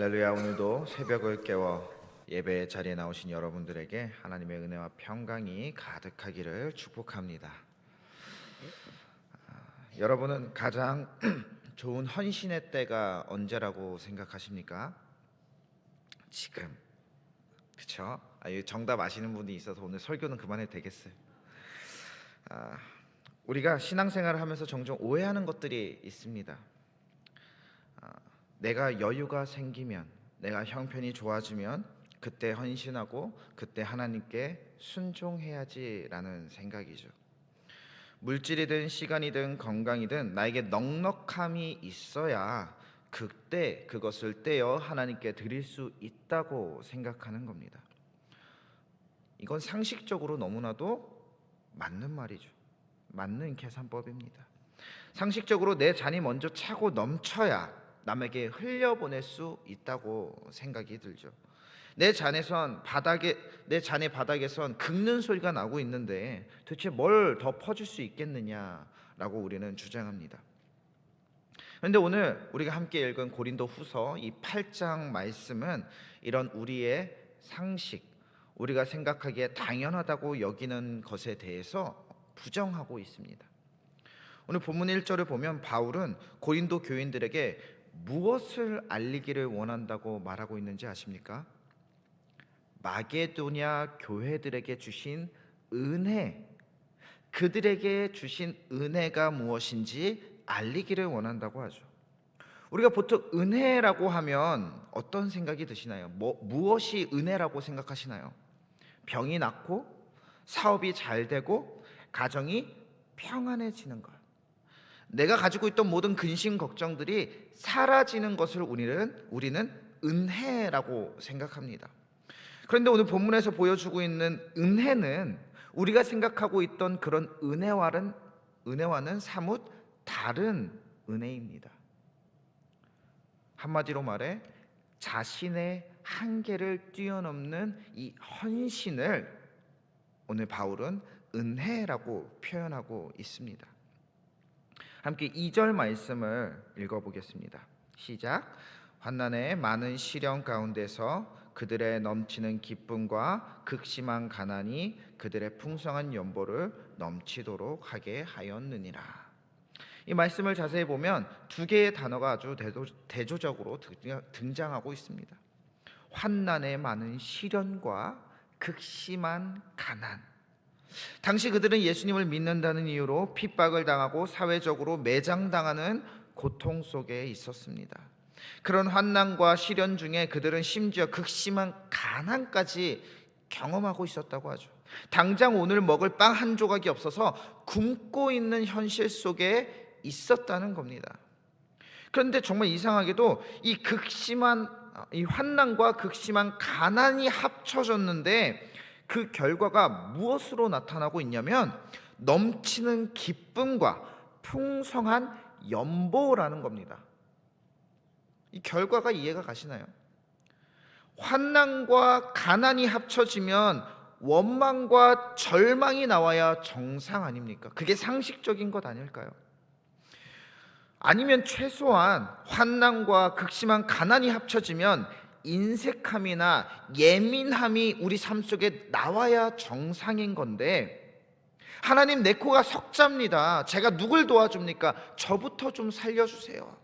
할렐루야. 오늘도 새벽을 깨워 예배 자리에 나오신 여러분들에게 하나님의 은혜와 평강이 가득하기를 축복합니다. 여러분은 가장 좋은 헌신의 때가 언제라고 생각하십니까? 지금. 그렇죠? 정답 아시는 분이 있어서 오늘 설교는 그만해도 되겠어요. 우리가 신앙생활을 하면서 종종 오해하는 것들이 있습니다. 내가 여유가 생기면, 내가 형편이 좋아지면 그때 헌신하고 그때 하나님께 순종해야지라는 생각이죠. 물질이든 시간이든 건강이든 나에게 넉넉함이 있어야 그때 그것을 떼어 하나님께 드릴 수 있다고 생각하는 겁니다. 이건 상식적으로 너무나도 맞는 말이죠. 맞는 계산법입니다. 상식적으로 내 잔이 먼저 차고 넘쳐야 남에게 흘려보낼 수 있다고 생각이 들죠. 내 잔의 바닥에선 긁는 소리가 나고 있는데 도대체 뭘 더 퍼줄 수 있겠느냐라고 우리는 주장합니다. 그런데 오늘 우리가 함께 읽은 고린도후서 이 8장 말씀은 이런 우리의 상식, 우리가 생각하기에 당연하다고 여기는 것에 대해서 부정하고 있습니다. 오늘 본문 1절을 보면 바울은 고린도 교인들에게 무엇을 알리기를 원한다고 말하고 있는지 아십니까? 마게도냐 교회들에게 주신 은혜, 그들에게 주신 은혜가 무엇인지 알리기를 원한다고 하죠. 우리가 보통 은혜라고 하면 어떤 생각이 드시나요? 무엇이 은혜라고 생각하시나요? 병이 낫고 사업이 잘 되고 가정이 평안해지는 것, 내가 가지고 있던 모든 근심 걱정들이 사라지는 것을 우리는 은혜라고 생각합니다. 그런데 오늘 본문에서 보여주고 있는 은혜는 우리가 생각하고 있던 그런 은혜와는 사뭇 다른 은혜입니다. 한마디로 말해 자신의 한계를 뛰어넘는 이 헌신을 오늘 바울은 은혜라고 표현하고 있습니다. 함께 2절 말씀을 읽어보겠습니다. 시작. 환난의 많은 시련 가운데서 그들의 넘치는 기쁨과 극심한 가난이 그들의 풍성한 연보를 넘치도록 하게 하였느니라. 이 말씀을 자세히 보면 두 개의 단어가 아주 대조적으로 등장하고 있습니다. 환난의 많은 시련과 극심한 가난. 당시 그들은 예수님을 믿는다는 이유로 핍박을 당하고 사회적으로 매장당하는 고통 속에 있었습니다. 그런 환난과 시련 중에 그들은 심지어 극심한 가난까지 경험하고 있었다고 하죠. 당장 오늘 먹을 빵 한 조각이 없어서 굶고 있는 현실 속에 있었다는 겁니다. 그런데 정말 이상하게도 이 환난과 극심한 가난이 합쳐졌는데 그 결과가 무엇으로 나타나고 있냐면 넘치는 기쁨과 풍성한 연보라는 겁니다. 이 결과가 이해가 가시나요? 환난과 가난이 합쳐지면 원망과 절망이 나와야 정상 아닙니까? 그게 상식적인 것 아닐까요? 아니면 최소한 환난과 극심한 가난이 합쳐지면 인색함이나 예민함이 우리 삶 속에 나와야 정상인 건데, 하나님 내 코가 석자입니다. 제가 누굴 도와줍니까? 저부터 좀 살려주세요.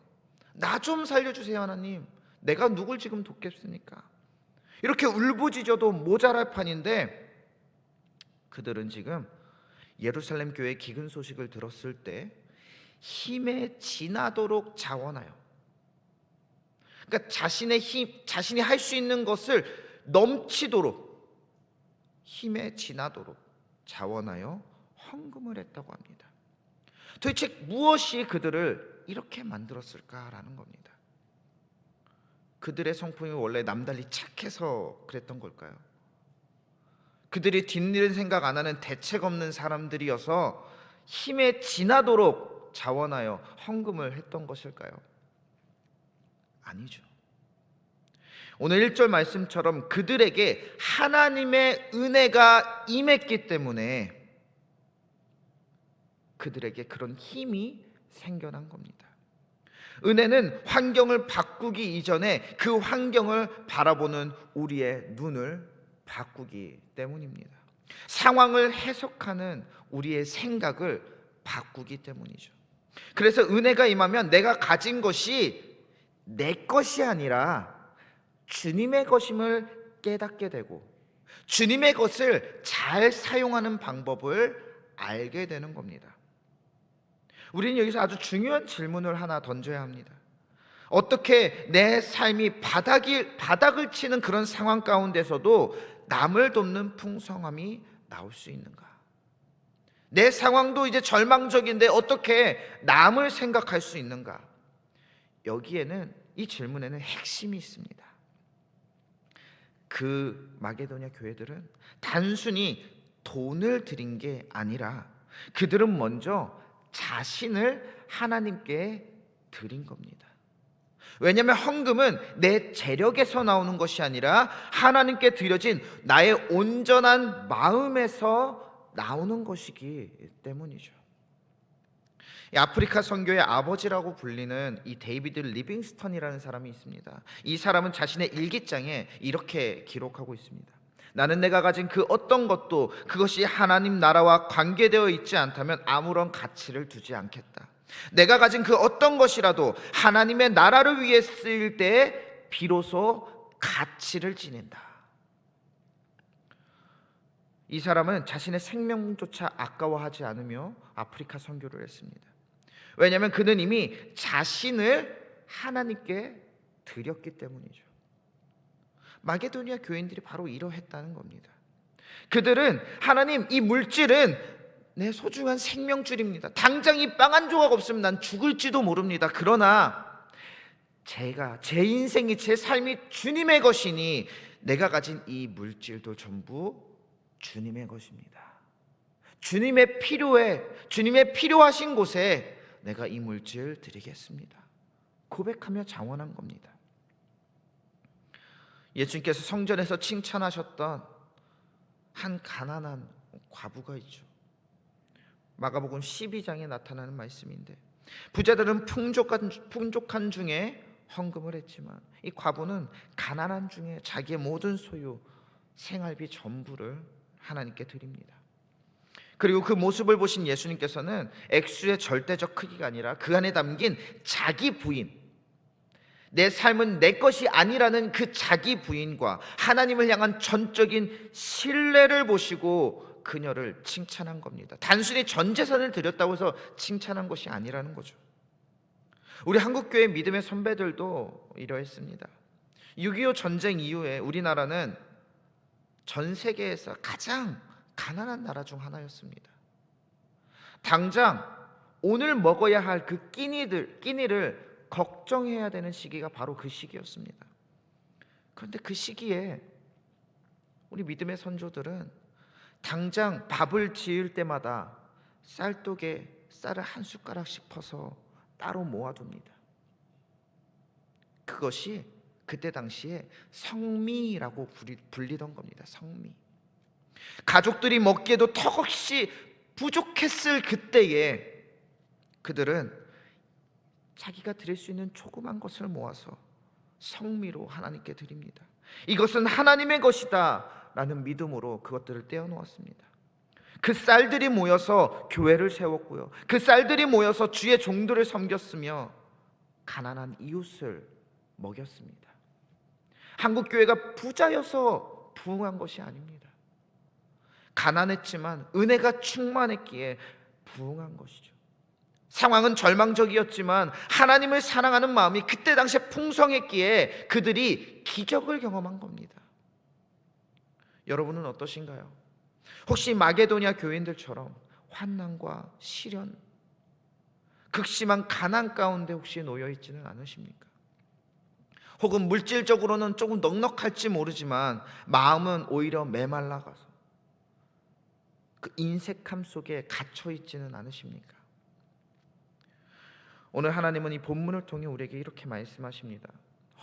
나 좀 살려주세요. 하나님, 내가 누굴 지금 돕겠습니까? 이렇게 울부짖어도 모자랄 판인데 그들은 지금 예루살렘 교회 기근 소식을 들었을 때 힘에 지나도록 자원하여, 그러니까 자신이 할 수 있는 것을 넘치도록 힘에 지나도록 자원하여 헌금을 했다고 합니다. 도대체 무엇이 그들을 이렇게 만들었을까라는 겁니다. 그들의 성품이 원래 남달리 착해서 그랬던 걸까요? 그들이 뒷일은 생각 안 하는 대책 없는 사람들이어서 힘에 지나도록 자원하여 헌금을 했던 것일까요? 아니죠. 오늘 1절 말씀처럼 그들에게 하나님의 은혜가 임했기 때문에 그들에게 그런 힘이 생겨난 겁니다. 은혜는 환경을 바꾸기 이전에 그 환경을 바라보는 우리의 눈을 바꾸기 때문입니다. 상황을 해석하는 우리의 생각을 바꾸기 때문이죠. 그래서 은혜가 임하면 내가 가진 것이 내 것이 아니라 주님의 것임을 깨닫게 되고 주님의 것을 잘 사용하는 방법을 알게 되는 겁니다. 우리는 여기서 아주 중요한 질문을 하나 던져야 합니다. 어떻게 내 삶이 바닥을 치는 그런 상황 가운데서도 남을 돕는 풍성함이 나올 수 있는가? 내 상황도 이제 절망적인데 어떻게 남을 생각할 수 있는가? 여기에는, 이 질문에는 핵심이 있습니다. 그 마게도냐 교회들은 단순히 돈을 드린 게 아니라 그들은 먼저 자신을 하나님께 드린 겁니다. 왜냐하면 헌금은 내 재력에서 나오는 것이 아니라 하나님께 드려진 나의 온전한 마음에서 나오는 것이기 때문이죠. 이 아프리카 선교의 아버지라고 불리는 이 데이비드 리빙스턴이라는 사람이 있습니다. 이 사람은 자신의 일기장에 이렇게 기록하고 있습니다. 나는 내가 가진 그 어떤 것도 그것이 하나님 나라와 관계되어 있지 않다면 아무런 가치를 두지 않겠다. 내가 가진 그 어떤 것이라도 하나님의 나라를 위해 쓰일 때 비로소 가치를 지닌다. 이 사람은 자신의 생명조차 아까워하지 않으며 아프리카 선교를 했습니다. 왜냐하면 그는 이미 자신을 하나님께 드렸기 때문이죠. 마게도니아 교인들이 바로 이러했다는 겁니다. 그들은 하나님, 이 물질은 내 소중한 생명줄입니다. 당장 이 빵 한 조각 없으면 난 죽을지도 모릅니다. 그러나 제 인생이, 제 삶이 주님의 것이니 내가 가진 이 물질도 전부 주님의 것입니다. 주님의 필요하신 곳에 내가 이 물질 드리겠습니다. 고백하며 장원한 겁니다. 예수님께서 성전에서 칭찬하셨던 한 가난한 과부가 있죠. 마가복음 12장에 나타나는 말씀인데, 부자들은 풍족한 중에 헌금을 했지만 이 과부는 가난한 중에 자기의 모든 소유, 생활비 전부를 하나님께 드립니다. 그리고 그 모습을 보신 예수님께서는 액수의 절대적 크기가 아니라 그 안에 담긴 자기 부인, 내 삶은 내 것이 아니라는 그 자기 부인과 하나님을 향한 전적인 신뢰를 보시고 그녀를 칭찬한 겁니다. 단순히 전 재산을 드렸다고 해서 칭찬한 것이 아니라는 거죠. 우리 한국교회 믿음의 선배들도 이러했습니다. 6.25 전쟁 이후에 우리나라는 전 세계에서 가장 가난한 나라 중 하나였습니다. 당장 오늘 먹어야 할 그 끼니를 걱정해야 되는 시기가 바로 그 시기였습니다. 그런데 그 시기에 우리 믿음의 선조들은 당장 밥을 지을 때마다 쌀독에 쌀을 한 숟가락씩 퍼서 따로 모아둡니다. 그것이 그때 당시에 성미라고 불리던 겁니다. 성미. 가족들이 먹기에도 턱없이 부족했을 그때에 그들은 자기가 드릴 수 있는 조그만 것을 모아서 성미로 하나님께 드립니다. 이것은 하나님의 것이다 라는 믿음으로 그것들을 떼어놓았습니다. 그 쌀들이 모여서 교회를 세웠고요, 그 쌀들이 모여서 주의 종들을 섬겼으며 가난한 이웃을 먹였습니다. 한국교회가 부자여서 부흥한 것이 아닙니다. 가난했지만 은혜가 충만했기에 부흥한 것이죠. 상황은 절망적이었지만 하나님을 사랑하는 마음이 그때 당시에 풍성했기에 그들이 기적을 경험한 겁니다. 여러분은 어떠신가요? 혹시 마게도냐 교인들처럼 환난과 시련, 극심한 가난 가운데 혹시 놓여 있지는 않으십니까? 혹은 물질적으로는 조금 넉넉할지 모르지만 마음은 오히려 메말라가서 그 인색함 속에 갇혀 있지는 않으십니까? 오늘 하나님은 이 본문을 통해 우리에게 이렇게 말씀하십니다.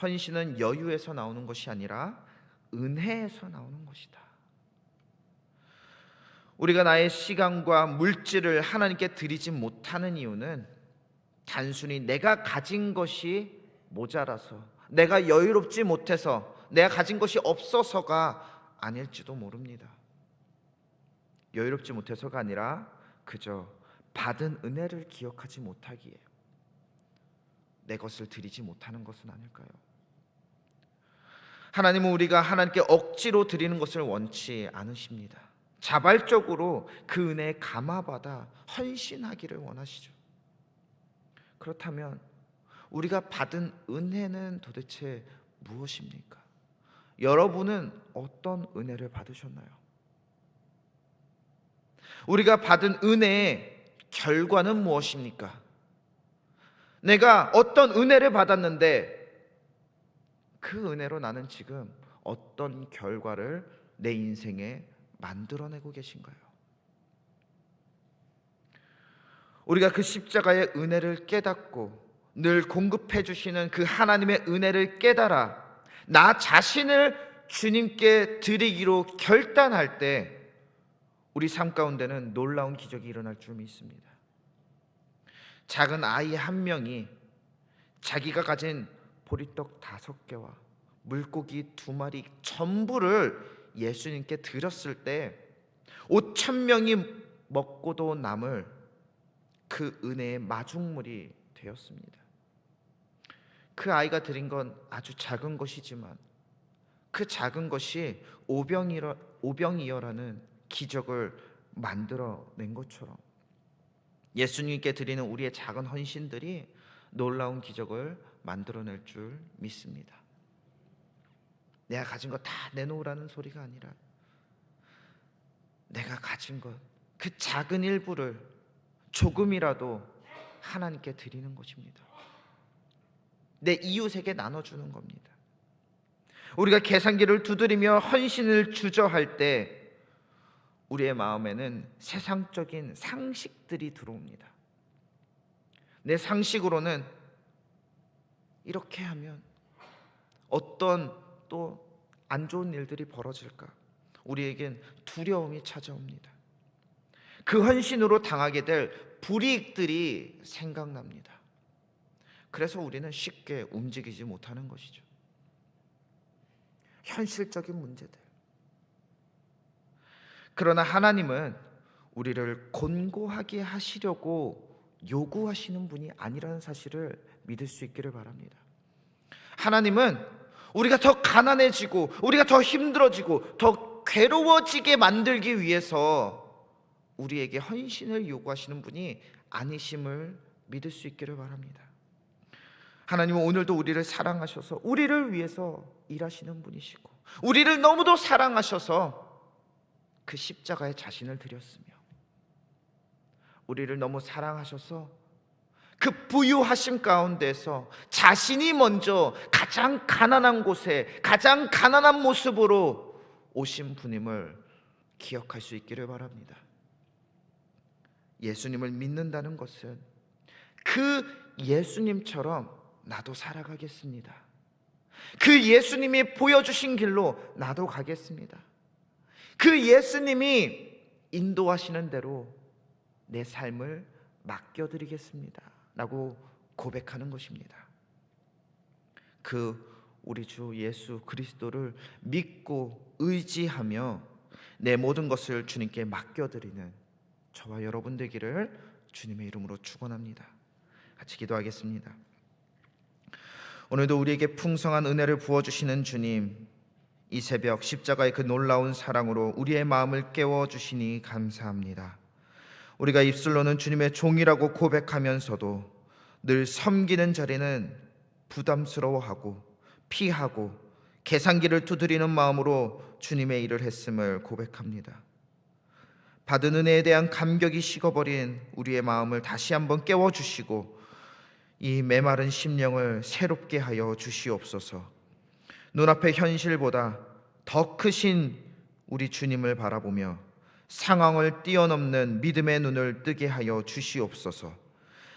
헌신은 여유에서 나오는 것이 아니라 은혜에서 나오는 것이다. 우리가 나의 시간과 물질을 하나님께 드리지 못하는 이유는 단순히 내가 가진 것이 모자라서, 내가 여유롭지 못해서, 내가 가진 것이 없어서가 아닐지도 모릅니다. 여유롭지 못해서가 아니라 그저 받은 은혜를 기억하지 못하기에 내 것을 드리지 못하는 것은 아닐까요? 하나님은 우리가 하나님께 억지로 드리는 것을 원치 않으십니다. 자발적으로 그 은혜에 감화받아 헌신하기를 원하시죠. 그렇다면 우리가 받은 은혜는 도대체 무엇입니까? 여러분은 어떤 은혜를 받으셨나요? 우리가 받은 은혜의 결과는 무엇입니까? 내가 어떤 은혜를 받았는데 그 은혜로 나는 지금 어떤 결과를 내 인생에 만들어내고 계신가요? 우리가 그 십자가의 은혜를 깨닫고 늘 공급해 주시는 그 하나님의 은혜를 깨달아 나 자신을 주님께 드리기로 결단할 때 우리 삶 가운데는 놀라운 기적이 일어날 줄 믿습니다. 작은 아이 한 명이 자기가 가진 보리떡 5개와 물고기 2마리 전부를 예수님께 드렸을 때 5,000명이 먹고도 남을 그 은혜의 마중물이 되었습니다. 그 아이가 드린 건 아주 작은 것이지만 그 작은 것이 오병이어라는 기적을 만들어낸 것처럼 예수님께 드리는 우리의 작은 헌신들이 놀라운 기적을 만들어낼 줄 믿습니다. 내가 가진 거 다 내놓으라는 소리가 아니라 내가 가진 것, 그 작은 일부를 조금이라도 하나님께 드리는 것입니다. 내 이웃에게 나눠주는 겁니다. 우리가 계산기를 두드리며 헌신을 주저할 때 우리의 마음에는 세상적인 상식들이 들어옵니다. 내 상식으로는 이렇게 하면 어떤 또 안 좋은 일들이 벌어질까? 우리에겐 두려움이 찾아옵니다. 그 헌신으로 당하게 될 불이익들이 생각납니다. 그래서 우리는 쉽게 움직이지 못하는 것이죠. 현실적인 문제들. 그러나 하나님은 우리를 곤고하게 하시려고 요구하시는 분이 아니라는 사실을 믿을 수 있기를 바랍니다. 하나님은 우리가 더 가난해지고 우리가 더 힘들어지고 더 괴로워지게 만들기 위해서 우리에게 헌신을 요구하시는 분이 아니심을 믿을 수 있기를 바랍니다. 하나님은 오늘도 우리를 사랑하셔서 우리를 위해서 일하시는 분이시고 우리를 너무도 사랑하셔서 그 십자가에 자신을 드렸으며 우리를 너무 사랑하셔서 그 부유하심 가운데서 자신이 먼저 가장 가난한 곳에 가장 가난한 모습으로 오신 분임을 기억할 수 있기를 바랍니다. 예수님을 믿는다는 것은 그 예수님처럼 나도 살아가겠습니다. 그 예수님이 보여주신 길로 나도 가겠습니다. 그 예수님이 인도하시는 대로 내 삶을 맡겨드리겠습니다 라고 고백하는 것입니다. 그 우리 주 예수 그리스도를 믿고 의지하며 내 모든 것을 주님께 맡겨드리는 저와 여러분 되기를 주님의 이름으로 축원합니다. 같이 기도하겠습니다. 오늘도 우리에게 풍성한 은혜를 부어주시는 주님, 이 새벽 십자가의 그 놀라운 사랑으로 우리의 마음을 깨워주시니 감사합니다. 우리가 입술로는 주님의 종이라고 고백하면서도 늘 섬기는 자리는 부담스러워하고 피하고 계산기를 두드리는 마음으로 주님의 일을 했음을 고백합니다. 받은 은혜에 대한 감격이 식어버린 우리의 마음을 다시 한번 깨워주시고 이 메마른 심령을 새롭게 하여 주시옵소서. 눈앞의 현실보다 더 크신 우리 주님을 바라보며 상황을 뛰어넘는 믿음의 눈을 뜨게 하여 주시옵소서.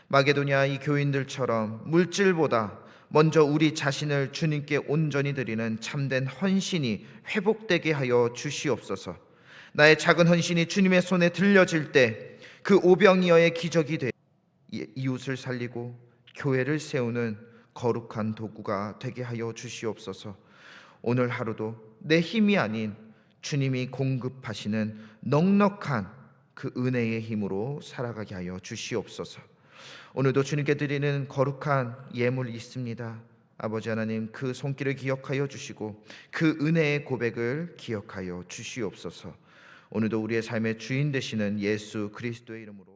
마게도냐 이 교인들처럼 물질보다 먼저 우리 자신을 주님께 온전히 드리는 참된 헌신이 회복되게 하여 주시옵소서. 나의 작은 헌신이 주님의 손에 들려질 때 그 오병이어의 기적이 되 이웃을 살리고 교회를 세우는 거룩한 도구가 되게 하여 주시옵소서. 오늘 하루도 내 힘이 아닌 주님이 공급하시는 넉넉한 그 은혜의 힘으로 살아가게 하여 주시옵소서. 오늘도 주님께 드리는 거룩한 예물 있습니다. 아버지 하나님, 그 손길을 기억하여 주시고 그 은혜의 고백을 기억하여 주시옵소서. 오늘도 우리의 삶의 주인 되시는 예수 그리스도의 이름으로